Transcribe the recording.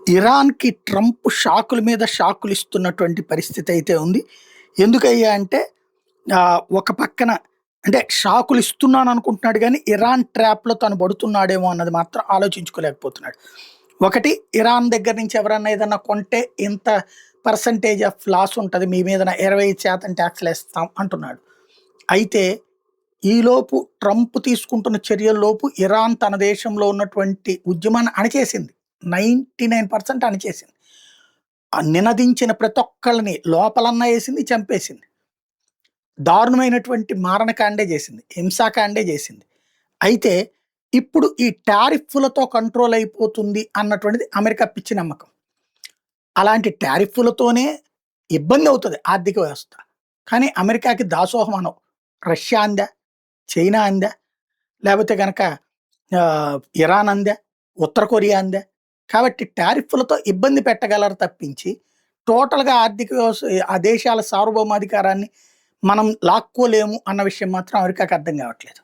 ఇరాన్‌కి Trump షాకుల మీద షాకులు ఇస్తున్నటువంటి పరిస్థితి అయితే ఉంది. ఎందుకయ్యా అంటే ఒక పక్కన అంటే షాకులు ఇస్తున్నాను అనుకుంటున్నాడు గానీ, ఇరాన్ ట్రాప్‌లో తను పడుతున్నాడేమో అన్నది మాత్రం ఆలోచించుకోలేకపోతున్నాడు. ఒకటి ఇరాన్ దగ్గర నుంచి ఎవరన్నా ఏదన్నా కొంటే ఇంత పర్సెంటేజ్ ఆఫ్ లాస్ ఉంటది. మీ మీదన 25% టాక్స్‌లేస్తాం అంటున్నాడు. అయితే ఈలోపు ట్రంప్ తీసుకుంటున్న చర్యల్లోపు ఇరాన్ తన దేశంలో ఉన్నటువంటి ఉద్యమాన్ని అణిచేసింది. 99% అణిచేసింది. నినదించిన ప్రతి ఒక్కళ్ళని లోపలన్నా ఏసింది, చంపేసింది. దారుణమైనటువంటి మారణకాండే జేసింది. హింసాకాండే జేసింది. అయితే ఇప్పుడు ఈ టారిఫ్‌లతో కంట్రోల్ అయిపోతుంది అన్నటువంటిది అమెరికా పిచ్చి నమ్మకం. అలాంటి టారిఫ్‌లతోనే ఇబ్బందవుతది ఆర్థిక వ్యవస్థ. కానీ అమెరికాకి దాసోహం అనవు. రష్యా అందా? చైనా అందా? లేపోతే గనక ఇరాన్ అందా? ఉత్తర కొరియా అందా? కాబట్టి టారిఫ్‌లతో ఇబ్బంది పెట్టగలరు తప్పించి, టోటల్‌గా ఆర్థిక ఆ దేశాల సార్వభౌమాధికారాన్ని మనం లాక్కోలేము అన్న విషయం మాత్రం అమెరికాకి అర్థం కావట్లేదు.